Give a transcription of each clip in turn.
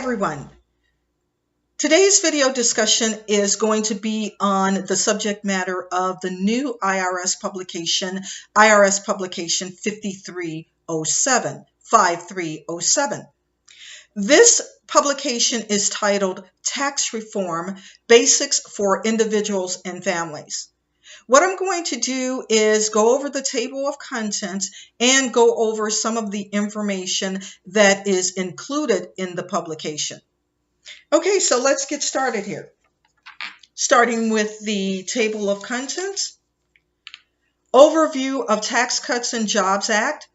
everyone. Today's video discussion is going to be on the subject matter of the new IRS publication, IRS Publication 5307. This publication is titled Tax Reform: Basics for Individuals and Families. What I'm going to do is go over the table of contents and go over some of the information that is included in the publication. Okay, so let's get started here. Starting with the table of contents. Overview of Tax Cuts and Jobs Act.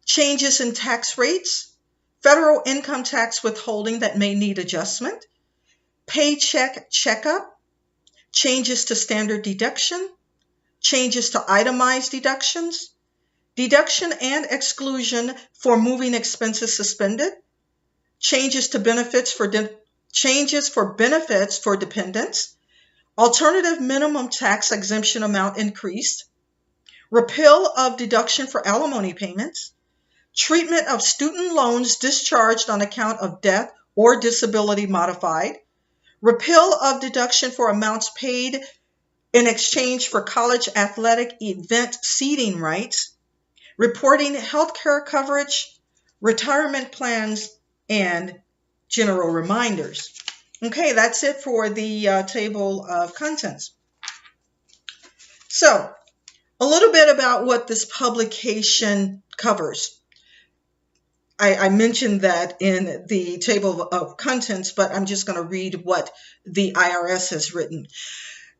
Changes in tax rates. Federal income tax withholding that may need adjustment. Paycheck checkup. Changes to standard deduction. Changes to itemized deductions. Deduction and exclusion for moving expenses suspended. Changes for benefits for dependents. Alternative minimum tax exemption amount increased. Repeal of deduction for alimony payments. Treatment of student loans discharged on account of death or disability modified. Repeal of deduction for amounts paid in exchange for college athletic event seating rights. Reporting healthcare coverage, retirement plans, and general reminders. Okay, that's it for the table of contents. So, a little bit about what this publication covers. I mentioned that in the table of contents, but I'm just going to read what the IRS has written.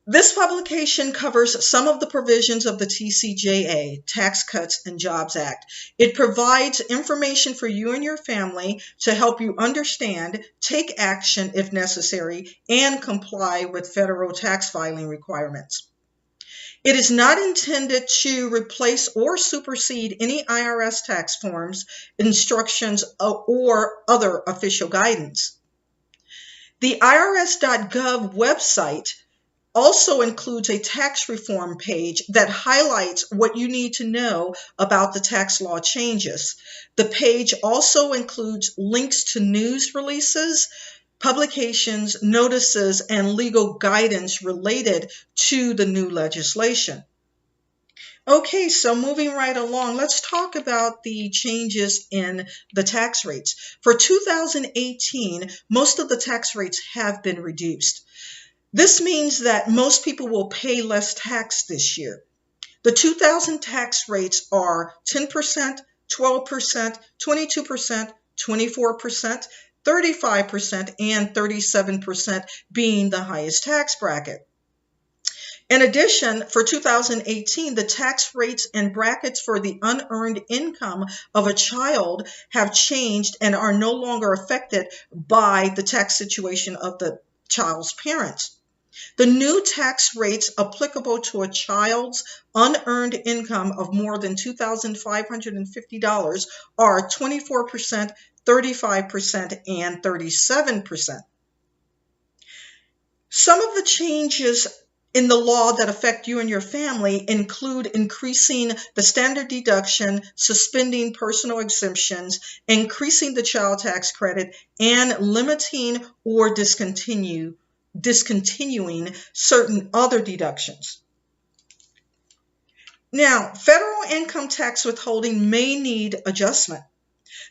This publication covers some of the provisions of the TCJA, Tax Cuts and Jobs Act. It provides information for you and your family to help you understand, take action if necessary, and comply with federal tax filing requirements. It is not intended to replace or supersede any IRS tax forms, instructions, or other official guidance. The IRS.gov website also includes a tax reform page that highlights what you need to know about the tax law changes. The page also includes links to news releases, publications, notices, and legal guidance related to the new legislation. Okay, so moving right along, let's talk about the changes in the tax rates. For 2018, most of the tax rates have been reduced. This means that most people will pay less tax this year. The 2000 tax rates are 10%, 12%, 22%, 24%, 35%, and 37% being the highest tax bracket. In addition, for 2018, the tax rates and brackets for the unearned income of a child have changed and are no longer affected by the tax situation of the child's parents. The new tax rates applicable to a child's unearned income of more than $2,550 are 24%, 35%, and 37%. Some of the changes in the law that affect you and your family include increasing the standard deduction, suspending personal exemptions, increasing the child tax credit, and limiting or discontinuing certain other deductions. Now, federal income tax withholding may need adjustment.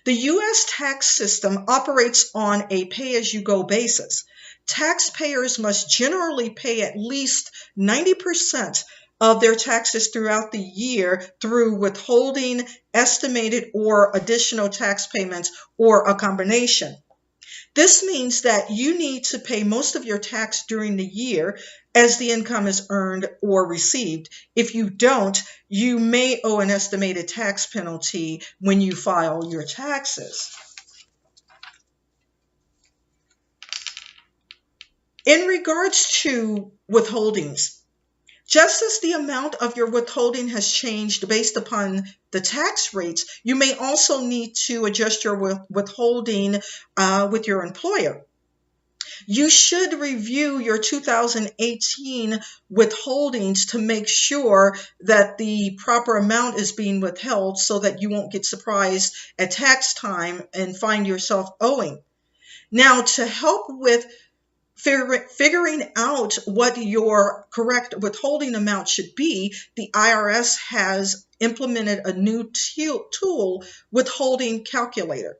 The U.S. tax system operates on a pay-as-you-go basis. Taxpayers must generally pay at least 90% of their taxes throughout the year through withholding, estimated, or additional tax payments, or a combination. This means that you need to pay most of your tax during the year as the income is earned or received. If you don't, you may owe an estimated tax penalty when you file your taxes. In regards to withholdings, just as the amount of your withholding has changed based upon the tax rates, you may also need to adjust your withholding with your employer. You should review your 2018 withholdings to make sure that the proper amount is being withheld so that you won't get surprised at tax time and find yourself owing. Now, to help with figuring out what your correct withholding amount should be, the IRS has implemented a new tool, withholding calculator.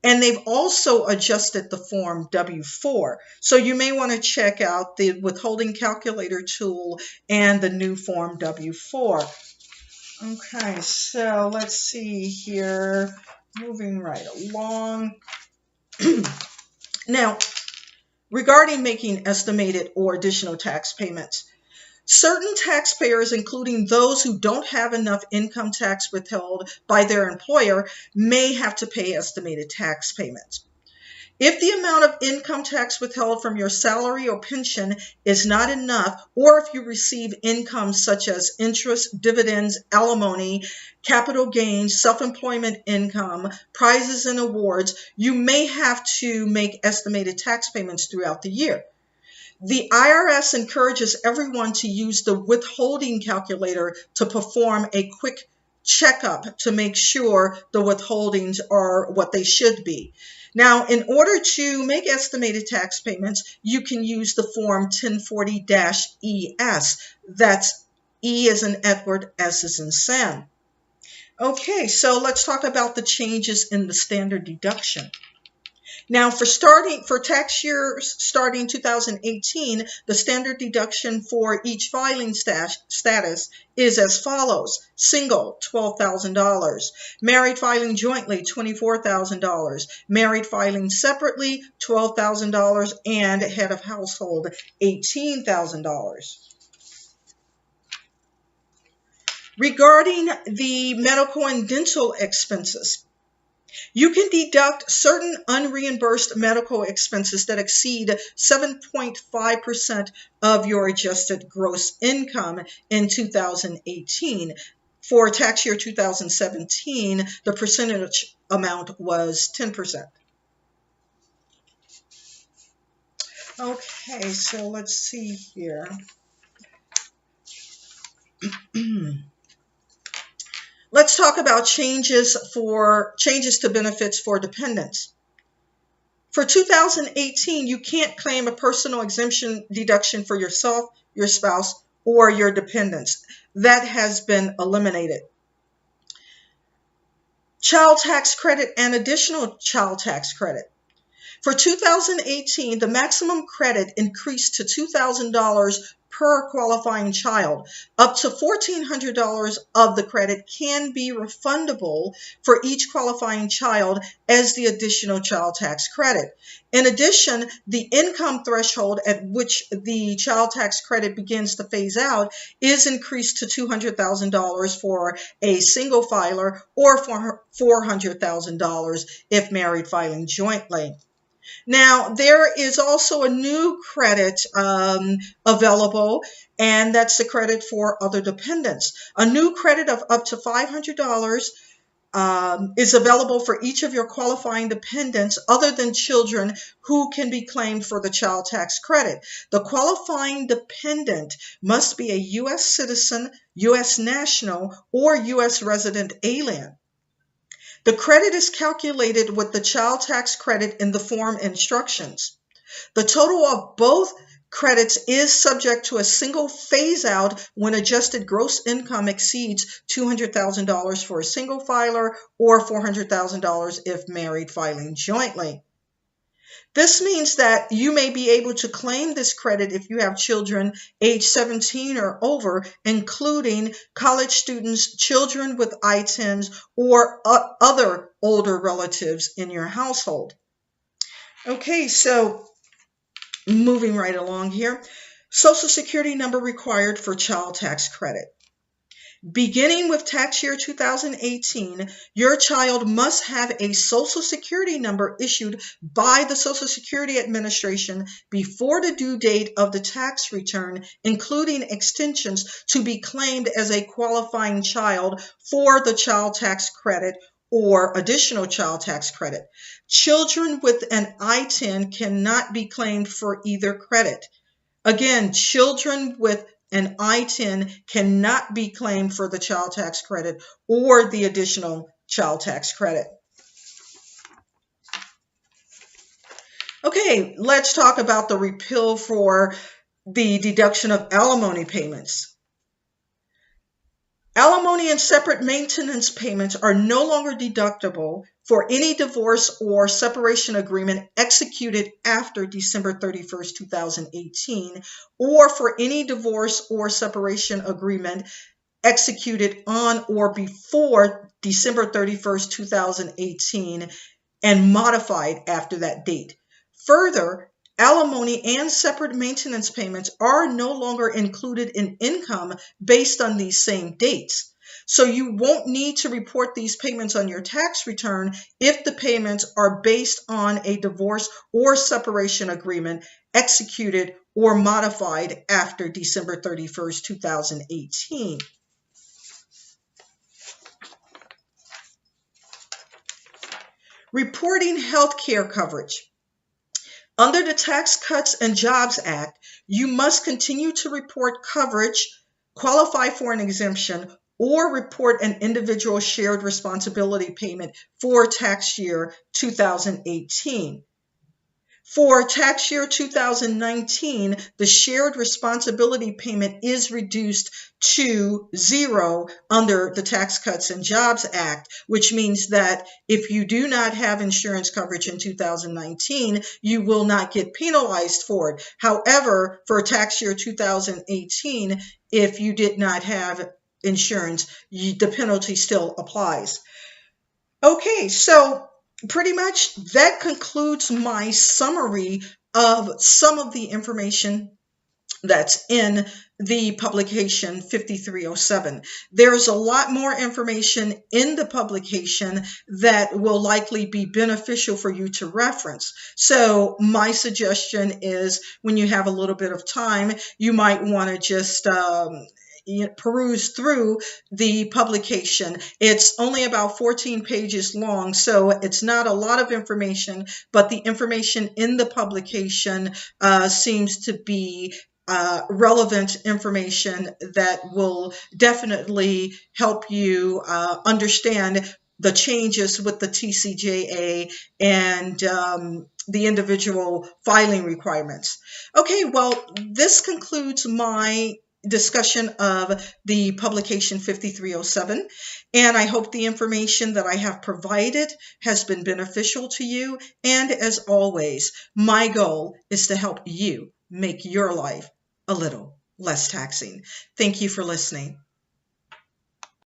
And they've also adjusted the form W-4. So you may want to check out the withholding calculator tool and the new form W-4. Okay, so let's see here. Moving right along. Now, regarding making estimated or additional tax payments, certain taxpayers, including those who don't have enough income tax withheld by their employer, may have to pay estimated tax payments. If the amount of income tax withheld from your salary or pension is not enough, or if you receive income such as interest, dividends, alimony, capital gains, self-employment income, prizes and awards, you may have to make estimated tax payments throughout the year. The IRS encourages everyone to use the withholding calculator to perform a quick checkup to make sure the withholdings are what they should be. Now, in order to make estimated tax payments, you can use the form 1040-ES. That's E as in Edward, S as in Sam. Okay, so let's talk about the changes in the standard deduction. Now, for tax year starting 2018, the standard deduction for each filing status is as follows. Single, $12,000. Married filing jointly, $24,000. Married filing separately, $12,000. And head of household, $18,000. Regarding the medical and dental expenses, you can deduct certain unreimbursed medical expenses that exceed 7.5% of your adjusted gross income in 2018. For tax year 2017, the percentage amount was 10%. Okay, so let's see here. Let's talk about changes to benefits for dependents. For 2018, you can't claim a personal exemption deduction for yourself, your spouse, or your dependents. That has been eliminated. Child tax credit and additional child tax credit. For 2018, the maximum credit increased to $2,000 per qualifying child. Up to $1,400 of the credit can be refundable for each qualifying child as the additional child tax credit. In addition, the income threshold at which the child tax credit begins to phase out is increased to $200,000 for a single filer or for $400,000 if married filing jointly. Now, there is also a new credit available, and that's the credit for other dependents. A new credit of up to $500 is available for each of your qualifying dependents other than children who can be claimed for the child tax credit. The qualifying dependent must be a U.S. citizen, U.S. national, or U.S. resident alien. The credit is calculated with the child tax credit in the form instructions. The total of both credits is subject to a single phase out when adjusted gross income exceeds $200,000 for a single filer or $400,000 if married filing jointly. This means that you may be able to claim this credit if you have children age 17 or over, including college students, children with ITINs, or other older relatives in your household. Okay, so moving right along here. Social Security number required for child tax credit. Beginning with tax year 2018, your child must have a Social Security number issued by the Social Security Administration before the due date of the tax return, including extensions, to be claimed as a qualifying child for the child tax credit or additional child tax credit. Children with an ITIN cannot be claimed for either credit. Again, children with an ITIN cannot be claimed for the child tax credit or the additional child tax credit. Okay, let's talk about the repeal for the deduction of alimony payments. Alimony and separate maintenance payments are no longer deductible for any divorce or separation agreement executed after December 31st, 2018, or for any divorce or separation agreement executed on or before December 31st, 2018, and modified after that date. Further, alimony and separate maintenance payments are no longer included in income based on these same dates. So you won't need to report these payments on your tax return if the payments are based on a divorce or separation agreement executed or modified after December 31st, 2018. Reporting health care coverage. Under the Tax Cuts and Jobs Act, you must continue to report coverage, qualify for an exemption, or report an individual shared responsibility payment for tax year 2018. For tax year 2019, the shared responsibility payment is reduced to 0 under the Tax Cuts and Jobs Act, which means that if you do not have insurance coverage in 2019, you will not get penalized for it. However, for tax year 2018, if you did not have insurance, the penalty still applies. Okay, so pretty much that concludes my summary of some of the information that's in the publication 5307. There's a lot more information in the publication that will likely be beneficial for you to reference. So my suggestion is when you have a little bit of time, you might want to just peruse through the publication. It's only about 14 pages long, so it's not a lot of information, but the information in the publication seems to be relevant information that will definitely help you understand the changes with the TCJA and the individual filing requirements. Okay, well, this concludes my discussion of the publication 5307, and I hope the information that I have provided has been beneficial to you. And as always, my goal is to help you make your life a little less taxing. Thank you for listening.